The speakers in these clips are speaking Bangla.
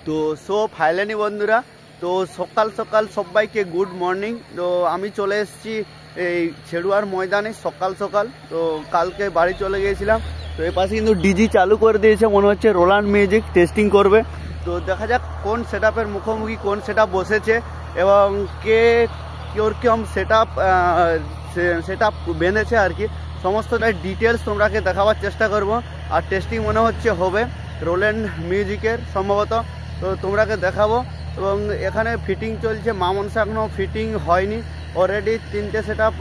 তো ফাইনালি বন্ধুরা, তো সকাল সকাল সবাইকে গুড মর্নিং। তো আমি চলে এসেছি এই ছেড়ুয়ার ময়দানে সকাল সকাল। তো কালকে বাড়ি চলে গিয়েছিলাম। তো এই পাশে কিন্তু ডিজি চালু করে দিয়েছে, মনে হচ্ছে রোল্যান্ড মিউজিক টেস্টিং করবে। তো দেখা যাক কোন সেট আপের মুখোমুখি কোন সেট আপ বসেছে এবং কে কিরকম সেট আপ বেঁধেছে আর কি, সমস্তটাই ডিটেলস তোমরাকে দেখাবার চেষ্টা করব। আর টেস্টিং মনে হচ্ছে হবে রোল্যান্ড মিউজিকের সম্ভবত, তো তোমরাকে দেখাবো। এবং এখানে ফিটিং চলছে, মামনসা এখনও ফিটিং হয়নি। অলরেডি 3টে সেট আপ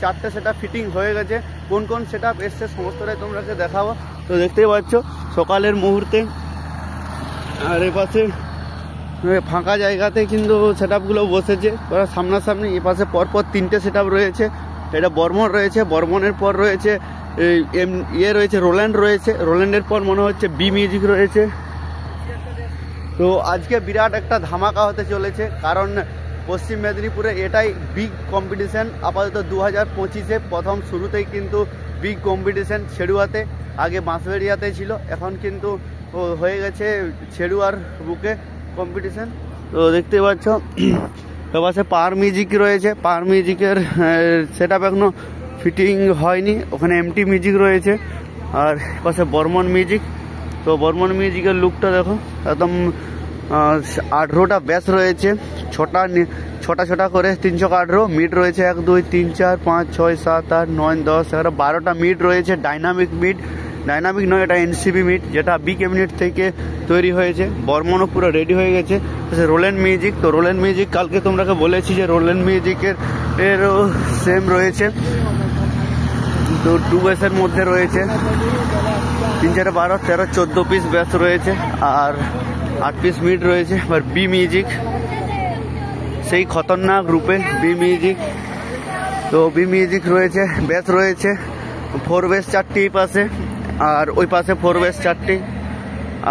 4টে সেট আপ ফিটিং হয়ে গেছে। কোন কোন সেট আপ এসছে সমস্তটাই তোমরাকে দেখাবো। তো দেখতেই পাচ্ছ সকালের মুহূর্তে, আর এ পাশে ফাঁকা জায়গাতে কিন্তু সেট আপগুলো বসেছে ওরা সামনাসামনি। এ পাশে পরপর 3টে সেট আপ রয়েছে। এটা বর্মন রয়েছে, বর্মনের পর রয়েছে রয়েছে রোল্যান্ড রয়েছে, রোল্যান্ডের পর মনে হচ্ছে বি মিউজিক রয়েছে। তো আজকে বিরাট একটা ধামাকা হতে চলেছে, কারণ পশ্চিম মেদিনীপুরে এটাই বিগ কম্পিটিশান। আপাতত 2025-এ প্রথম শুরুতেই কিন্তু বিগ কম্পিটিশান ছেড়ুয়াতে। আগে বাঁশবেড়িয়াতে ছিল, এখন কিন্তু হয়ে গেছে ছেড়ুয়ার বুকে কম্পিটিশান। তো দেখতেই পাচ্ছ তো পাশে পাওয়ার মিউজিক রয়েছে, পাওয়ার মিউজিকের সেট আপ এখনও ফিটিং হয়নি, ওখানে এমটি মিউজিক রয়েছে। আর পাশে বর্মন মিউজিক। তো বর্মন মিউজিকের লুকটা দেখো, একদম 18টা ব্যাস রয়েছে, ছটা করে 318। মিড রয়েছে 1 2 3 4 5 6 7 8 9 10 11 12টা মিড রয়েছে। ডাইনামিক মিড, ডাইনামিক নয়, এটা এনসিবি মিড, যেটা বি ক্যাবিনেট থেকে তৈরি হয়েছে। বর্মনও পুরো রেডি হয়ে গেছে। রোল্যান্ড মিউজিক, তো রোল্যান্ড মিউজিক কালকে তোমরাকে বলেছি যে রোল্যান্ড মিউজিকের সেম রয়েছে। তো 2 ব্যাসের মধ্যে রয়েছে 3 4 12 13 14 পিস ব্যাস রয়েছে, আর 8 পিস মিড রয়েছে। আর বি মিউজিক সেই খতরনাক রূপে বি মিউজিক। তো বি মিউজিক রয়েছে, ব্যাস রয়েছে 4 ব্যাস 4টি এই পাশে, আর ওই পাশে 4 ব্যাস 4টি।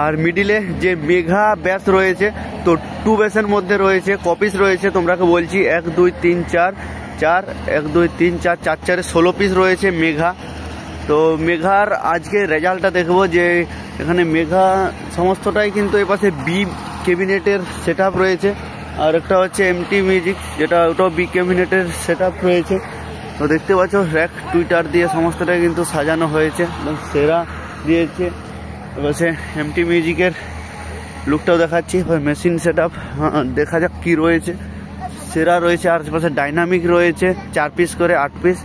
আর মিডিলে যে মেঘা ব্যাস রয়েছে, তো 2 ব্যাসের মধ্যে রয়েছে, কপিস রয়েছে তোমরাকে বলছি 1 2 3 4 4 1 2 3 4 4 4 16 পিস রয়েছে মেঘা। তো মেঘার আজকে রেজাল্টটা দেখবো যে এখানে মেঘা সমস্তটাই কিন্তু এই পাশে বি ক্যাবিনেটের সেট আপ রয়েছে। আর একটা হচ্ছে এমটি মিউজিক, যেটা ওটাও বি ক্যাবিনেটের সেট আপ রয়েছে। তো দেখতে পাচ্ছ র্যাক টুইটার দিয়ে সমস্তটাই কিন্তু সাজানো হয়েছে, সেরা দিয়েছে। এবার সে এমটি মিউজিকের লুকটাও দেখাচ্ছি। মেশিন সেট আপ দেখা যাক কী রয়েছে, সেরা রয়েছে। আর পাশে ডাইনামিক রয়েছে 4 পিস করে 8 পিস,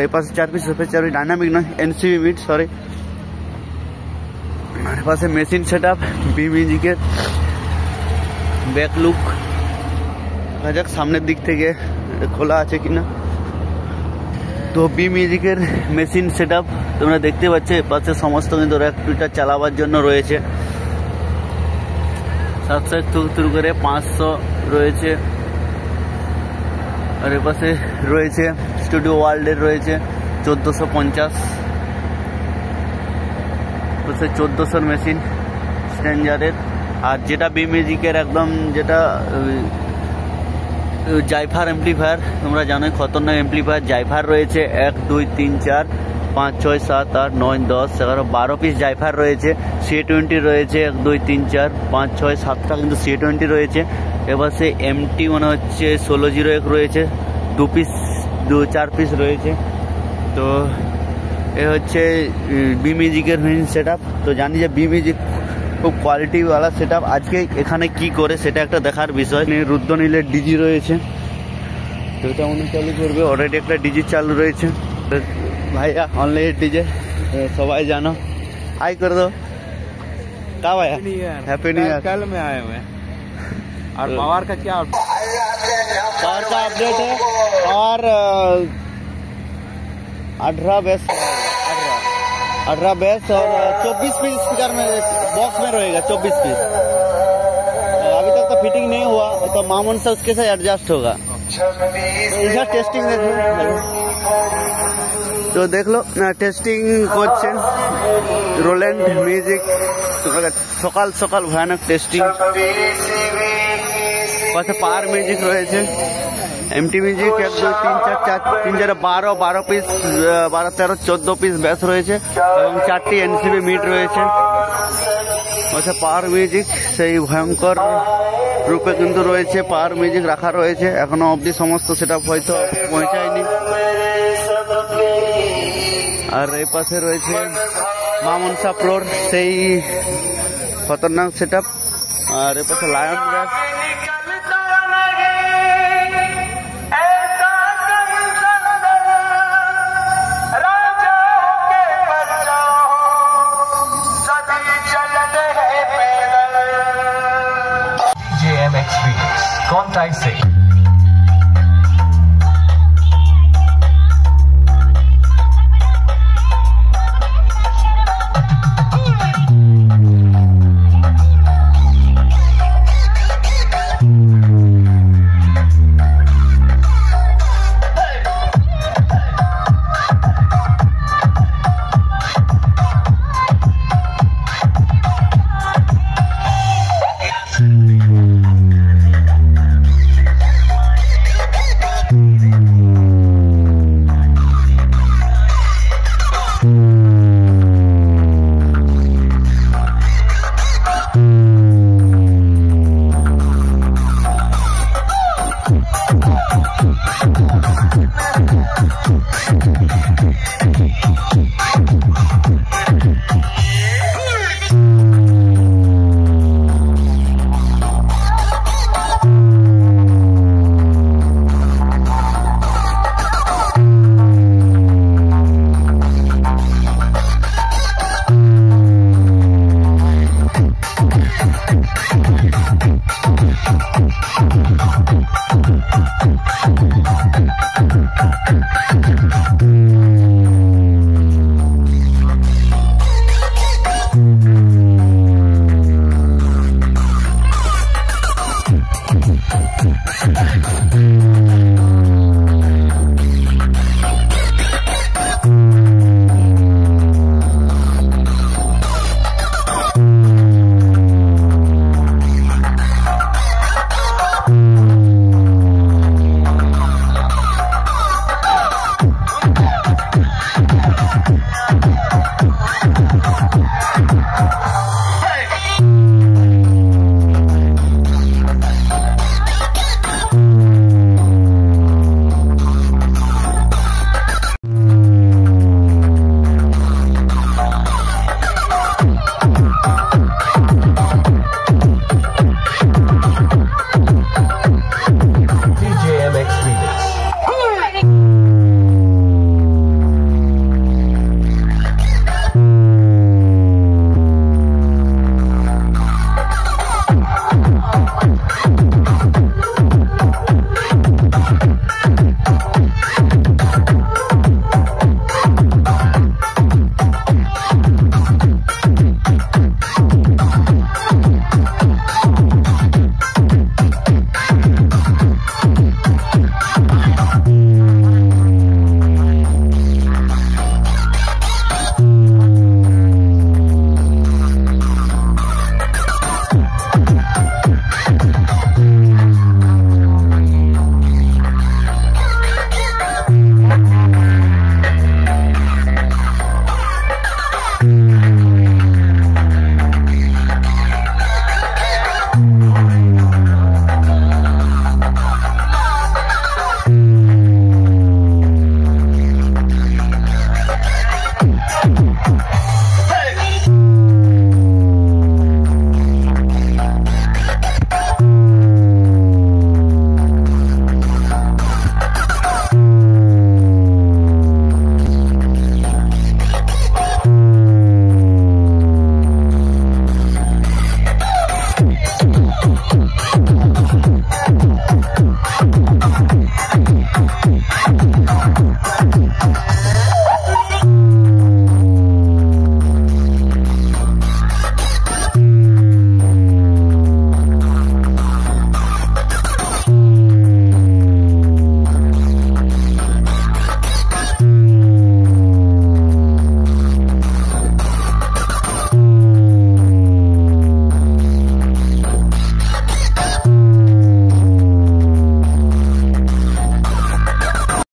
এ পাশে 4 পিস, 4 ডাইনামিক নয় এনসিবি মিড, সরি। আর পাশে মেশিন সেট আপ বি মিউজিকের ব্যাক লুক দেখা যাক সামনের দিক থেকে খোলা আছে কিনা। তো বি মিউজিকের মেশিন সেট আপ তোমরা দেখতে পাচ্ছ, এ পাশে সমস্ত কিন্তু র্যাক টুইটার চালাবার জন্য রয়েছে। 771 করে 500 রয়েছে। আর এ পাশে রয়েছে স্টুডিও ওয়ার্ল্ডের রয়েছে 1450, 1400 মেশিন স্ট্যান্ডার্ডের। আর যেটা বি মিউজিকের একদম যেটা জাইফার এমপ্লিফায়ার, তোমরা জানোই খতরনাক এমপ্লিফায়ার জাইফার রয়েছে 1 2 3 4 5 6 7 8 9 10 11 12 পিস জাইফার রয়েছে। C20 রয়েছে 1 2 3 4 5 6 7টা কিন্তু C20 রয়েছে। এবার সে এমটি মনে হচ্ছে 1601 রয়েছে, 4 পিস রয়েছে। তো এ হচ্ছে বি মিউজিকের মেইন সেট আপ। তো জানি যে বি মিউজিক খুব কোয়ালিটিওয়ালা সেট আপ। আজকে এখানে কি করে সেটা একটা দেখার বিষয়। রুদ্রনীলের ডিজি রয়েছে, তো এটা মনে চালু করবে। অলরেডি একটা ডিজি চালু রয়েছে। ভাইয়া অনলাইন ডিজে সবাই জানো, हाय कर दो। कब आया? Happy new year. कल में आए हुए। और पावर का क्या? पावर का अपडेट है। और 18 बेस, 18 बेस और 24 पीस स्पीकर में बॉक्स में रहेगा 24 पीस। अभी तक तो फिटिंग नहीं हुआ, तो मामून से उसके साथ एडजस्ट होगा। इसका टेस्टिंग देख लो, तो देख लो टेस्टिंग করছে রোল্যান্ড মিউজিক। সকাল সকাল ভয়ানক টেস্টিং। পাশে পাওয়ার মিউজিক রয়েছে, এমটি মিউজিক 1 2 3 4 4 3 4 12 পিস 12 13 14 পিস ব্যাস রয়েছে এবং 4টি এনসিবি মিড রয়েছে। আচ্ছা, পাওয়ার মিউজিক সেই ভয়ঙ্কর রূপে কিন্তু রয়েছে, পাওয়ার মিউজিক রাখা রয়েছে, এখনো অবধি সমস্ত সেটআপ হয়তো পৌঁছায়নি। আর এই পাশে রয়েছে মা মনসা ফ্লোর, সেই খতরনাক সেটআপ। আর এ পাশে লায়ন গ্রাস। JMX Beats. Contact 6